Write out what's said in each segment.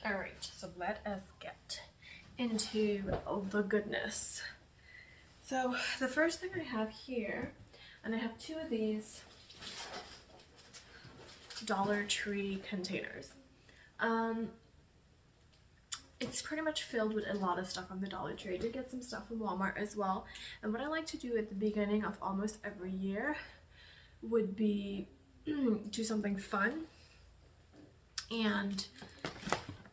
Alright, so let us get into the goodness. So the first thing I have here, and I have two of these Dollar Tree containers. It's pretty much filled with a lot of stuff from the Dollar Tree. I did get some stuff from Walmart as well. And what I like to do at the beginning of almost every year would be do something fun and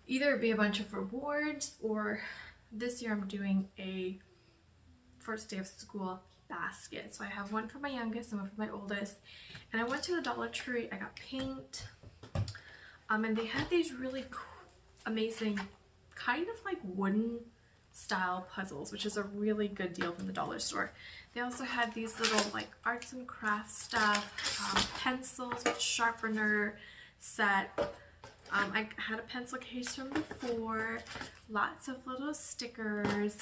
either be a bunch of rewards, or this year I'm doing a first day of school basket. So I have one for my youngest and one for my oldest. And I went to the Dollar Tree, I got paint, and they had these really amazing kind of like wooden style puzzles, which is a really good deal from the dollar store. They also had these little like arts and crafts stuff, pencils with sharpener set. I had a pencil case from before, lots of little stickers.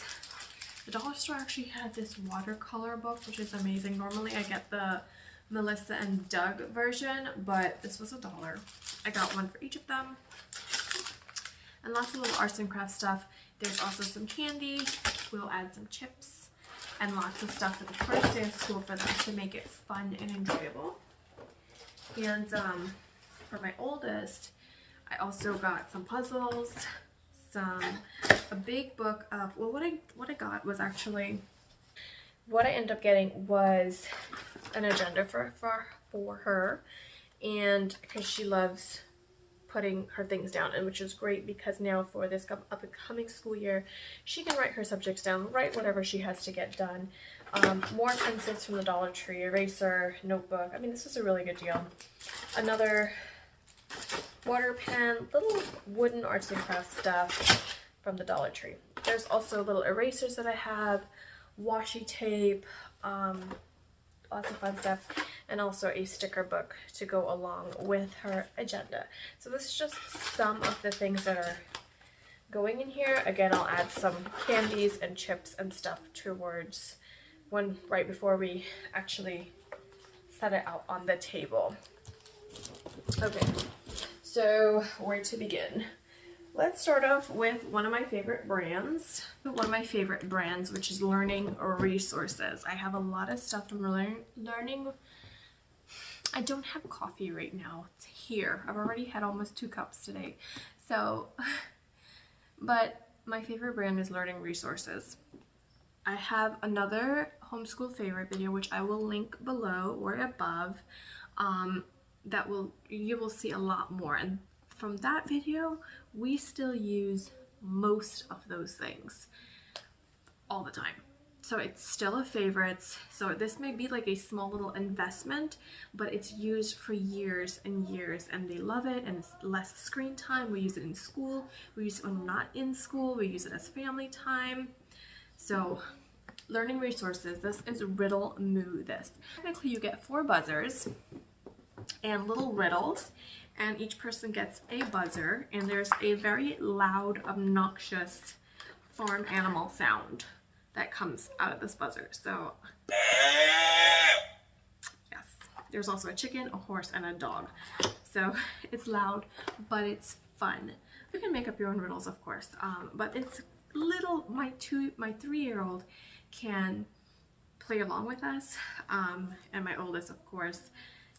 The dollar store actually had this watercolor book, which is amazing. Normally I get the Melissa and Doug version, but this was $1. I got one for each of them. And lots of little arts and crafts stuff. There's also some candy. We'll add some chips and lots of stuff for the first day of school for them to make it fun and enjoyable. And for my oldest, I also got some puzzles, a big book of, well, what I got was actually, what I ended up getting was an agenda for her, and because she loves putting her things down, and which is great because now for this upcoming school year she can write her subjects down, write whatever she has to get done. More pencils from the Dollar Tree, eraser, notebook. I mean, this was a really good deal. Another water pen, little wooden arts and crafts stuff from the Dollar Tree. There's also little erasers that I have, washi tape, lots of fun stuff, and also a sticker book to go along with her agenda. So this is just some of the things that are going in here. Again, I'll add some candies and chips and stuff towards right before we actually set it out on the table. Okay, so where to begin? Let's start off with one of my favorite brands. Which is Learning Resources. I have a lot of stuff from learning. I don't have coffee right now. It's here. I've already had almost 2 cups today. So, but my favorite brand is Learning Resources. I have another homeschool favorite video, which I will link below or above. You will see a lot more. And from that video, we still use most of those things all the time. So it's still a favorite. So this may be like a small little investment, but it's used for years and years, and they love it, and it's less screen time. We use it in school. We use it when we're not in school. We use it as family time. So Learning Resources, this is Riddle Moo this. Technically you get 4 buzzers and little riddles, and each person gets a buzzer, and there's a very loud, obnoxious farm animal sound that comes out of this buzzer. So yes, there's also a chicken, a horse, and a dog. So it's loud, but it's fun. You can make up your own riddles, of course, but it's little. My 3-year-old can play along with us, and my oldest, of course.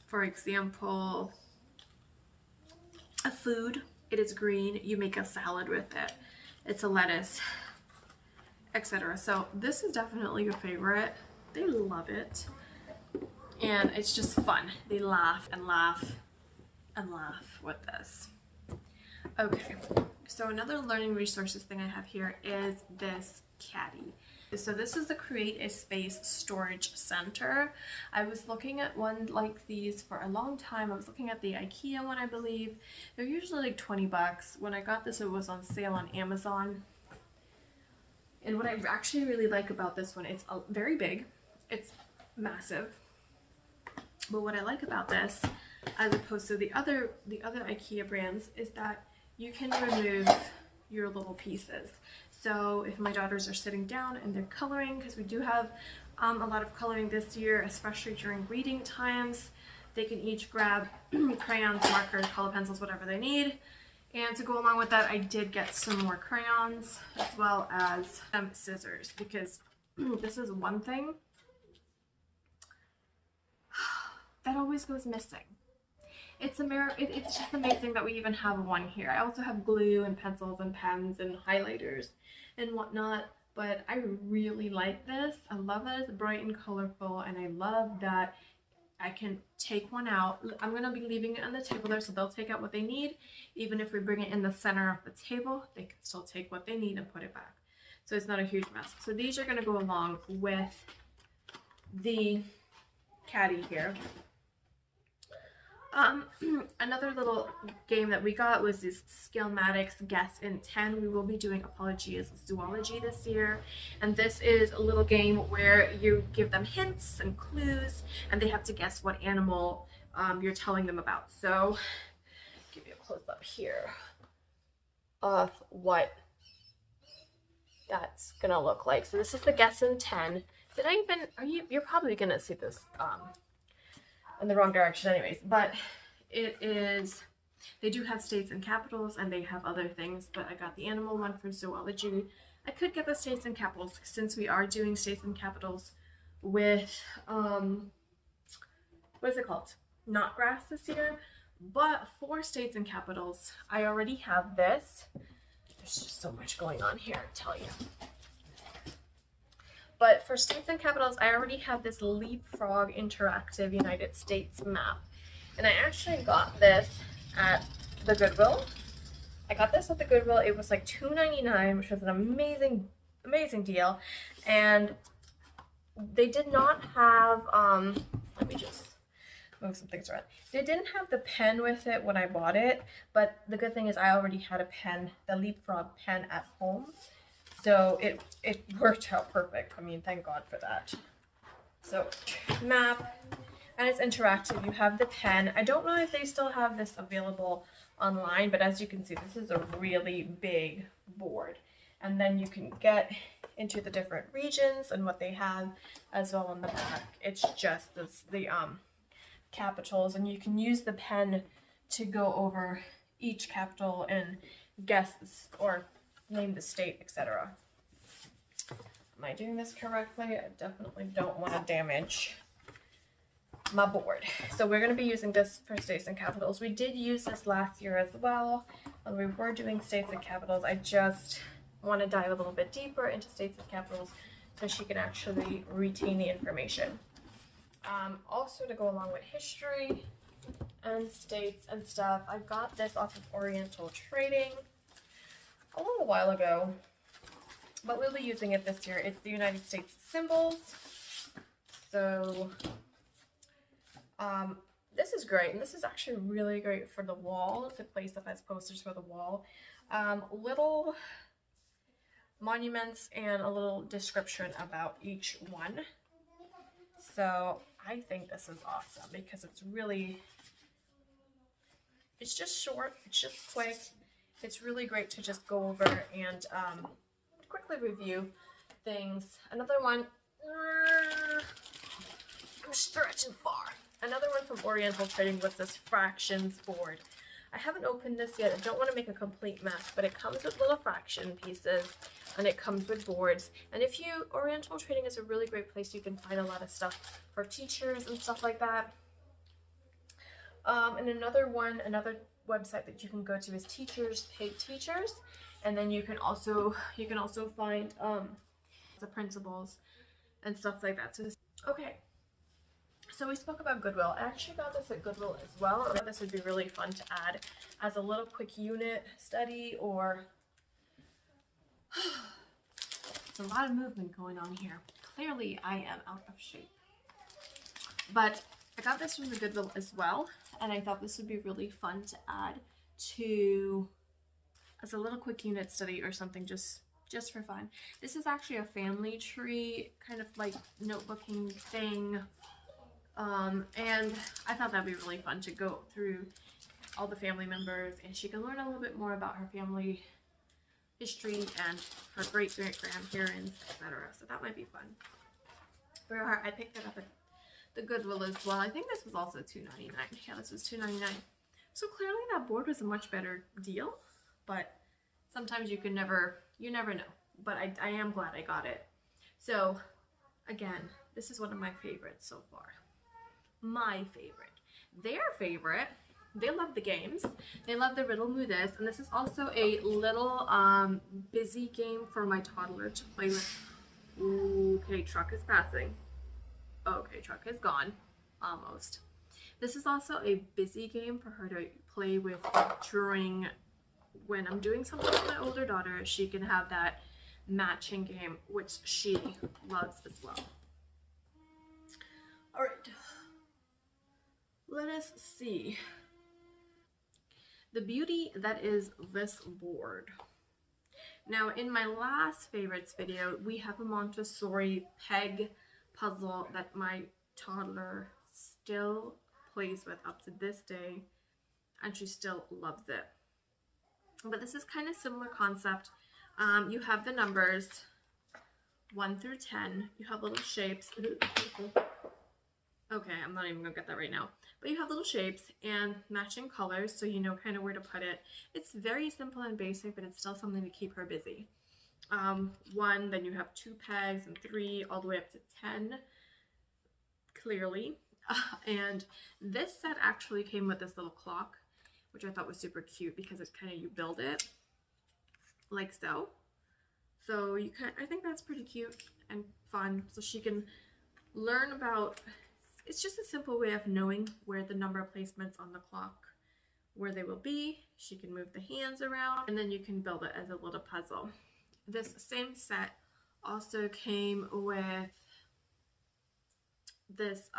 For example, a food, it is green, you make a salad with it. It's a lettuce, etc. So this is definitely a favorite. They love it, and it's just fun. They laugh and laugh and laugh with this. Okay, so another Learning Resources thing I have here is this caddy. So this is the Create a Space Storage Center. I was looking at one like these for a long time. I was looking at the IKEA one, I believe. They're usually like 20 bucks. When I got this, it was on sale on Amazon. And what I actually really like about this one, it's very big. It's massive. But what I like about this, as opposed to the other IKEA brands, is that you can remove your little pieces. So if my daughters are sitting down and they're coloring, because we do have a lot of coloring this year, especially during reading times, they can each grab crayons, markers, color pencils, whatever they need, And to go along with that, I did get some more crayons as well as some scissors, because this is one thing that always goes missing. It's just amazing that we even have one here. I also have glue and pencils and pens and highlighters and whatnot, but I really like this. I love that it's bright and colorful, and I love that I can take one out. I'm going to be leaving it on the table there, so they'll take out what they need. Even if we bring it in the center of the table, they can still take what they need and put it back. So it's not a huge mess. So these are going to go along with the caddy here. Another little game that we got was this Skillmatics Guess in 10. We will be doing Apologies Zoology this year, and this is a little game where you give them hints and clues, and they have to guess what animal you're telling them about. So, give you a close up here of what that's gonna look like. So this is the Guess in 10. Did I even? You're probably gonna see this in the wrong direction anyways, but it is, they do have states and capitals, and they have other things, but I got the animal one for zoology. I could get the states and capitals since we are doing states and capitals with what is it called, Knotgrass this year. But for states and capitals, I already have this. There's just so much going on here, I tell you. But for states and capitals, I already have this Leapfrog interactive United States map. And I actually got this at the Goodwill. I got this at the Goodwill. It was like $2.99, which was an amazing, amazing deal. And they did not have, let me just move some things around. They didn't have the pen with it when I bought it, but the good thing is I already had a pen, the Leapfrog pen at home. So it worked out perfect. I mean, thank God for that. So map, and it's interactive. You have the pen. I don't know if they still have this available online, but as you can see, this is a really big board. And then you can get into the different regions and what they have as well on the back. It's just this, the capitals, and you can use the pen to go over each capital and guess this, or name the state, etc. Am I doing this correctly? I definitely don't want to damage my board. So we're going to be using this for states and capitals. We did use this last year as well when we were doing states and capitals. I just want to dive a little bit deeper into states and capitals so she can actually retain the information. Also to go along with history and states and stuff, I got this off of Oriental Trading a little while ago, but we'll be using it this year. It's the United States symbols. So this is great, and this is actually really great for the wall, to place up as posters for the wall. Little monuments and a little description about each one. So I think this is awesome because it's really, it's just short, it's just quick. It's really great to just go over and quickly review things. Another one, I'm stretching far. Another one from Oriental Trading was this fractions board. I haven't opened this yet. I don't want to make a complete mess, but it comes with little fraction pieces, and it comes with boards. And if you, Oriental Trading is a really great place. You can find a lot of stuff for teachers and stuff like that. And another website that you can go to is Teachers Pay Teachers, and then you can also find the principals and stuff like that. So okay, so we spoke about Goodwill. I actually got this at Goodwill as well. I thought this would be really fun to add as a little quick unit study, or it's a lot of movement going on here. Clearly I am out of shape, but I got this from the Goodwill as well, and I thought this would be really fun to add to as a little quick unit study or something, just for fun. This is actually a family tree kind of like notebooking thing, and I thought that'd be really fun to go through all the family members, and she can learn a little bit more about her family history and her great-great-grandparents, etc. So that might be fun for her. I picked it up at the Goodwill as well. I think this was also $2.99. Yeah, this was $2.99. So clearly that board was a much better deal, but sometimes you never know. But I am glad I got it. So again, this is one of my favorites so far. My favorite. Their favorite, they love the games. They love the Riddle Move This, and this is also a little busy game for my toddler to play with. Ooh, okay, truck is passing. Okay, truck is gone. Almost. This is also a busy game for her to play with during when I'm doing something with my older daughter. She can have that matching game, which she loves as well. All right, let us see. The beauty that is this board. Now, in my last favorites video, we have a Montessori Peg Puzzle that my toddler still plays with up to this day, and she still loves it. But this is kind of similar concept. You have the numbers 1 through 10. You have little shapes. Okay, I'm not even gonna get that right now. But you have little shapes and matching colors, so you know kind of where to put it. It's very simple and basic, but it's still something to keep her busy. 1, then you have 2 pegs, and 3, all the way up to 10, clearly. And this set actually came with this little clock, which I thought was super cute because it's kind of, you build it like so. So you can, I think that's pretty cute and fun. So she can learn about, it's just a simple way of knowing where the number placements on the clock, where they will be. She can move the hands around, and then you can build it as a little puzzle. This same set also came with this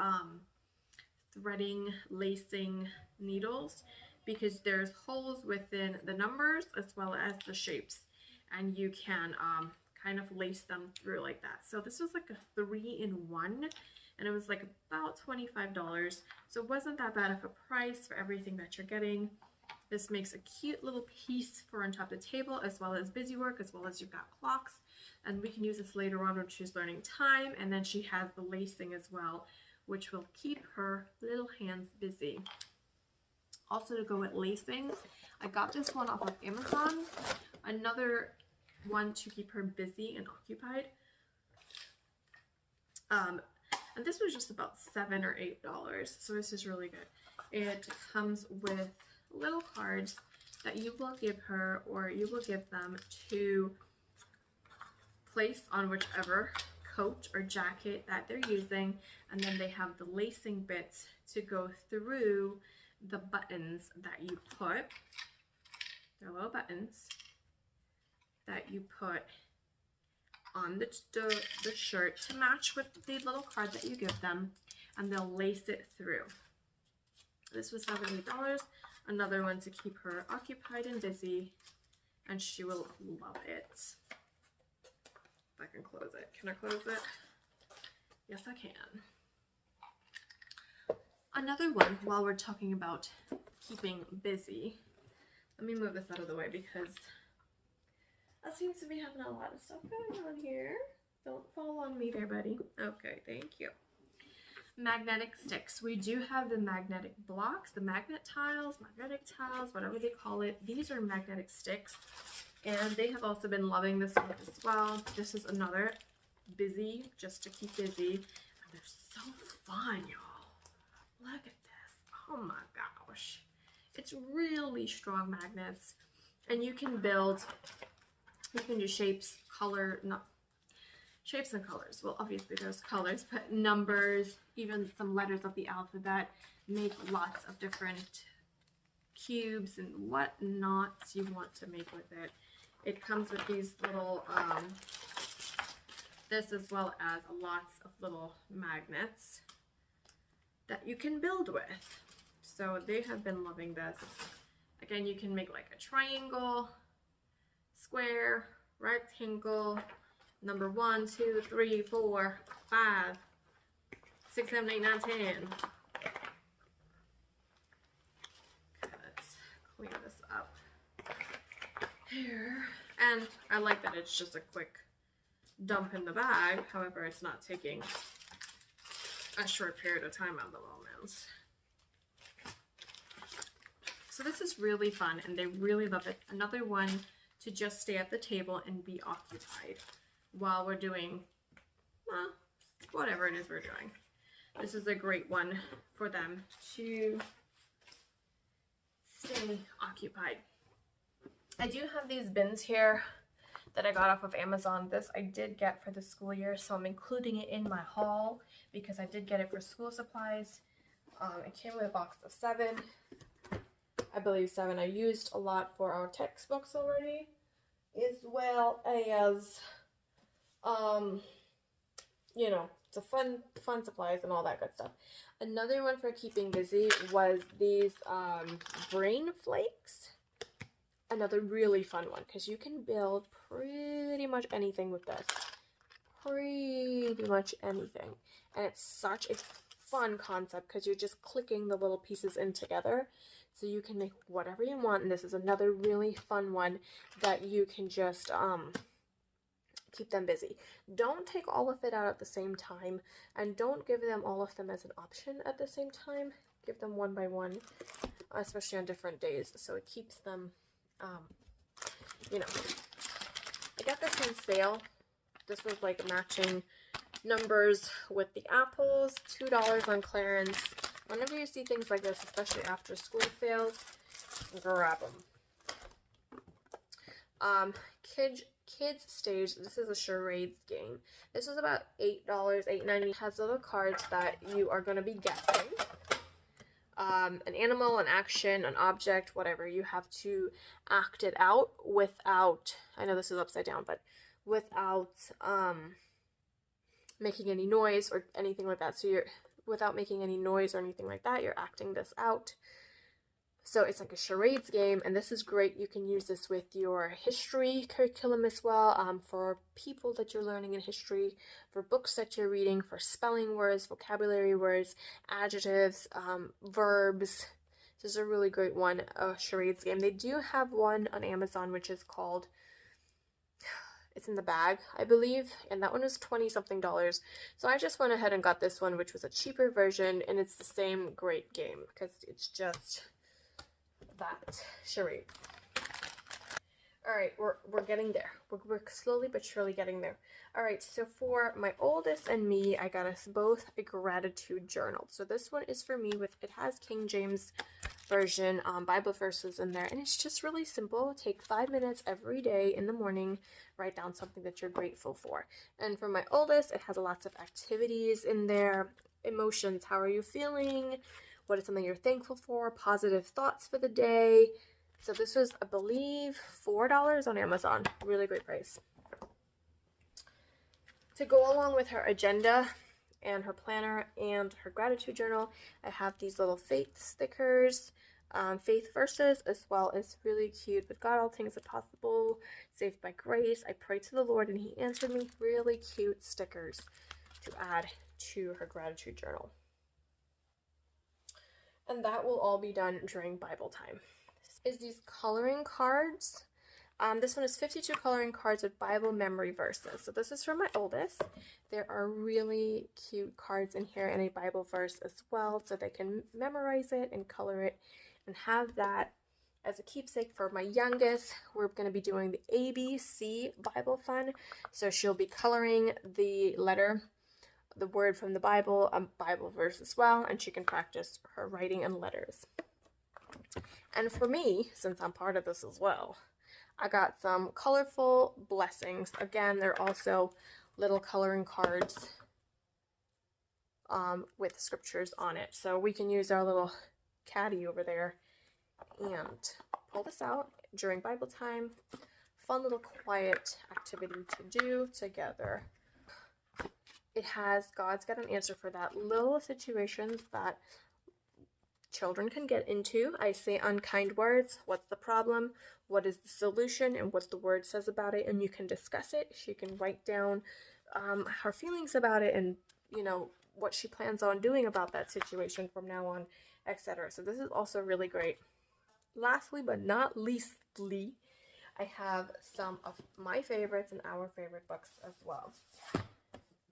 threading, lacing needles, because there's holes within the numbers as well as the shapes, and you can kind of lace them through like that. So this was like a 3-in-1, and it was like about $25, so it wasn't that bad of a price for everything that you're getting. This makes a cute little piece for on top of the table, as well as busy work, as well as you've got clocks, and we can use this later on when she's learning time. And then she has the lacing as well, which will keep her little hands busy. Also, to go with lacing, I got this one off of Amazon. Another one to keep her busy and occupied. And this was just about $7 or $8, so this is really good. It comes with little cards that you will give her, or you will give them, to place on whichever coat or jacket that they're using, and then they have the lacing bits to go through the buttons that you put. They're little buttons that you put on the shirt to match with the little card that you give them, and they'll lace it through. This was $70. Another one to keep her occupied and busy, and she will love it. If I can close it. Can I close it? Yes, I can. Another one, while we're talking about keeping busy, let me move this out of the way because I seem to be having a lot of stuff going on here. Don't fall on me there, buddy. Okay, thank you. Magnetic sticks. We do have the magnetic blocks, the magnetic tiles, whatever they call it. These are magnetic sticks, and they have also been loving this one as well. This is another busy, just to keep busy. And they're so fun, y'all. Look at this. Oh my gosh. It's really strong magnets, and you can build, you can do shapes, color, not shapes and colors. Well, obviously there's colors, but numbers, even some letters of the alphabet. Make lots of different cubes and whatnot you want to make with it. It comes with these little, this as well as lots of little magnets that you can build with. So they have been loving this. Again, you can make like a triangle, square, rectangle, number 1, 2, 3, 4, 5, 6, 7, 8, 9, 10. Okay, let's clean this up here. And I like that it's just a quick dump in the bag. However, it's not taking a short period of time at the moment. So this is really fun and they really love it. Another one to just stay at the table and be occupied while we're doing, well, whatever it is we're doing. This is a great one for them to stay occupied. I do have these bins here that I got off of Amazon. This I did get for the school year, so I'm including it in my haul because I did get it for school supplies. It came with a box of 7. I believe 7 I used a lot for our textbooks already, as well as, you know, it's a fun supplies and all that good stuff. Another one for keeping busy was these brain flakes. Another really fun one because you can build pretty much anything with this. Pretty much anything. And it's such a fun concept because you're just clicking the little pieces in together. So you can make whatever you want. And this is another really fun one that you can just keep them busy. Don't take all of it out at the same time. And don't give them all of them as an option at the same time. Give them one by one, especially on different days. So it keeps them... you know, I got this on sale. This was like matching numbers with the apples, $2 on clearance. Whenever you see things like this, especially after school sales, grab them. Kids stage, this is a charades game. This was about $8, $8.90. It has little cards that you are going to be guessing. An animal, an action, an object, whatever. You have to act it out without, I know this is upside down, but without making any noise or anything like that. So you're, without making any noise or anything like that, you're acting this out. So it's like a charades game, and this is great. You can use this with your history curriculum as well, for people that you're learning in history, for books that you're reading, for spelling words, vocabulary words, adjectives, verbs. This is a really great one, a charades game. They do have one on Amazon, which is called, it's in the bag, I believe, and that one was $20-something. So I just went ahead and got this one, which was a cheaper version, and it's the same great game, because it's just... that charade. Alright, we're getting there. We're slowly but surely getting there. Alright, so for my oldest and me, I got us both a gratitude journal. So this one is for me with, it has King James Version Bible verses in there, and it's just really simple. Take 5 minutes every day in the morning, write down something that you're grateful for. And for my oldest, it has lots of activities in there, emotions, how are you feeling, what is something you're thankful for, positive thoughts for the day. So this was, I believe, $4 on Amazon. Really great price. To go along with her agenda and her planner and her gratitude journal, I have these little faith stickers, faith verses, as well as really cute, with God all things are possible, saved by grace, I pray to the Lord and he answered me. Really cute stickers to add to her gratitude journal. And that will all be done during Bible time. Is these coloring cards. This one is 52 coloring cards with Bible memory verses. So this is for my oldest. There are really cute cards in here and a Bible verse as well, so they can memorize it and color it and have that as a keepsake. For my youngest, we're going to be doing the ABC Bible fun. So she'll be coloring the letter, the word from the Bible, a Bible verse as well, and she can practice her writing and letters. And for me, since I'm part of this as well, I got some colorful blessings. Again, they're also little coloring cards with scriptures on it. So we can use our little caddy over there and pull this out during Bible time. Fun little quiet activity to do together. It has God's got an answer for that. Little situations that children can get into. I say unkind words. What's the problem? What is the solution? And what the word says about it. And you can discuss it. She can write down her feelings about it and, you know, what she plans on doing about that situation from now on, etc. So this is also really great. Lastly, but not leastly, I have some of my favorites and our favorite books as well.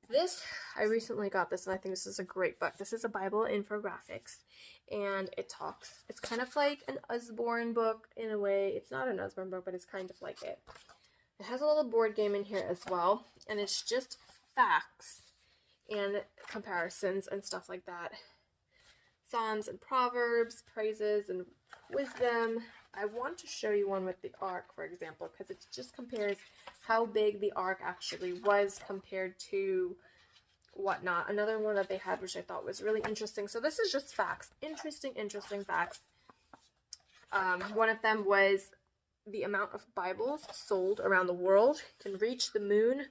This, I recently got this, and I think this is a great book. This is a Bible infographics, and it's kind of like an Usborne book in a way. It's not an Usborne book, but it's kind of like it. It has a little board game in here as well, and it's just facts and comparisons and stuff like that. Psalms and Proverbs, praises and wisdom. I want to show you one with the ark, for example, because it just compares how big the ark actually was compared to whatnot. Another one that they had, which I thought was really interesting. So this is just facts. Interesting facts. One of them was the amount of Bibles sold around the world can reach the moon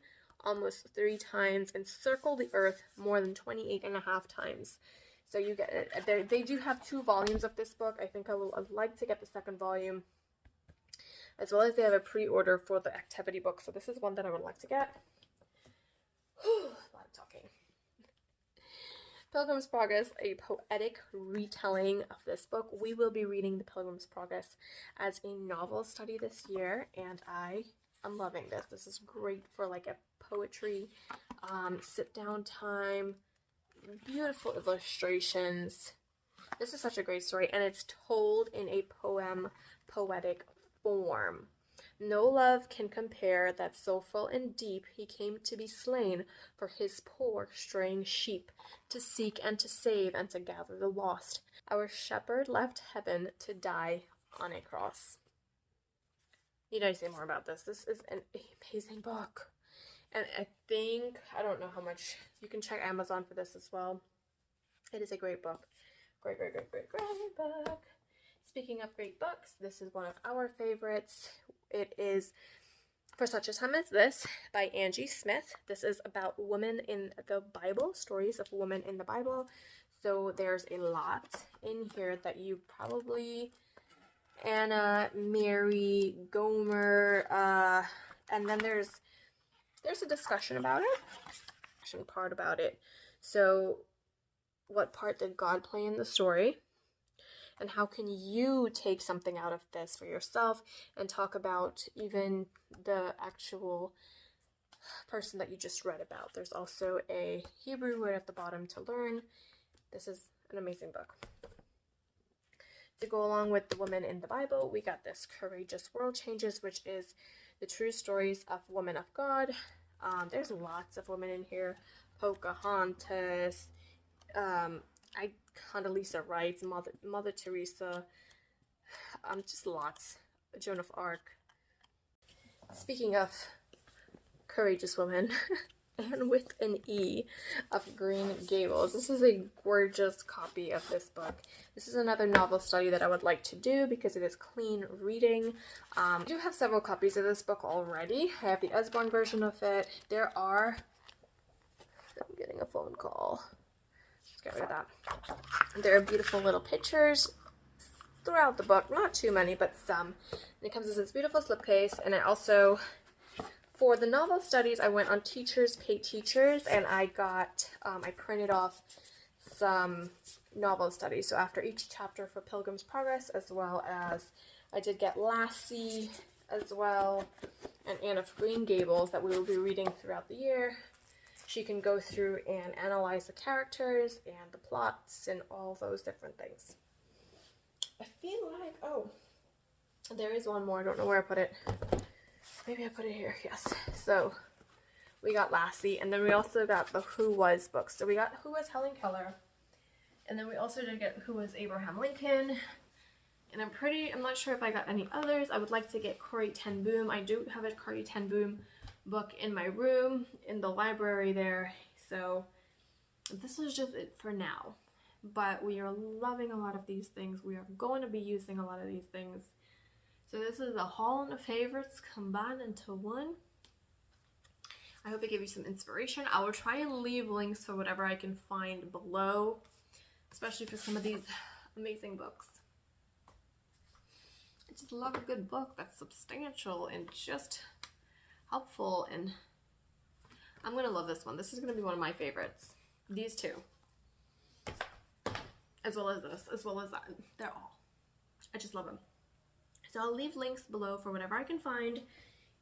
almost 3 times and circle the earth more than 28.5 times. So you get it. They do have 2 volumes of this book. I think I'd like to get the 2nd volume, as well as they have a pre-order for the activity book. So this is one that I would like to get. Whew, a lot of talking. Pilgrim's Progress, a poetic retelling of this book. We will be reading the Pilgrim's Progress as a novel study this year, and I am loving this. This is great for like a poetry sit-down time. Beautiful illustrations. This is such a great story, and it's told in a poetic form. No love can compare that so full and deep he came to be slain for his poor straying sheep, to seek and to save and to gather the lost. Our shepherd left heaven to die on a cross. Need I say more about this? This is an amazing book. And I don't know how much, you can check Amazon for this as well. It is a great book. Great book. Speaking of great books, this is one of our favorites. It is For Such a Time as This by Angie Smith. This is about women in the Bible, stories of women in the Bible. So there's a lot in here that you probably, Anna, Mary, Gomer, and then there's a discussion about it. So what part did God play in the story? And how can you take something out of this for yourself and talk about even the actual person that you just read about? There's also a Hebrew word at the bottom to learn. This is an amazing book. To go along with the women in the Bible, we got this Courageous World Changes, which is the true stories of women of God. There's lots of women in here. Pocahontas, Condoleezza Rice, Mother Teresa, just lots. Joan of Arc. Speaking of courageous women, and with an E, of Green Gables. This is a gorgeous copy of this book. This is another novel study that I would like to do because it is clean reading. I do have several copies of this book already. I have the Usborne version of it. I'm getting a phone call. Let's get rid of that. There are beautiful little pictures throughout the book. Not too many, but some. And it comes in this beautiful slipcase. And I also, for the novel studies, I went on Teachers Pay Teachers, and I printed off some novel studies. So after each chapter for Pilgrim's Progress, as well as I did get Lassie as well, and Anne of Green Gables that we will be reading throughout the year. She can go through and analyze the characters and the plots and all those different things. I feel like, oh, there is one more. I don't know where I put it. Maybe I put it here. Yes. So we got Lassie, and then we also got the Who Was books. So we got Who Was Helen Keller, and then we also did get Who Was Abraham Lincoln. And I'm not sure if I got any others. I would like to get Corrie ten Boom. I do have a Corrie ten Boom book in my room, in the library there. So this is just it for now. But we are loving a lot of these things. We are going to be using a lot of these things. So this is a haul and the favorites combined into one. I hope it gave you some inspiration. I will try and leave links for whatever I can find below, especially for some of these amazing books. I just love a good book that's substantial and just helpful, and I'm gonna love this one. This is gonna be one of my favorites. These two, as well as this, as well as that. They're all, I just love them. So I'll leave links below for whatever I can find,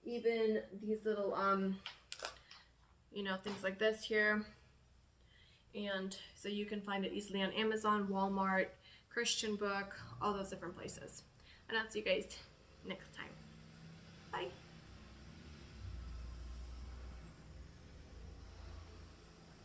even these little you know, things like this here. And so you can find it easily on Amazon, Walmart, Christian Book, all those different places. And I'll see you guys next time.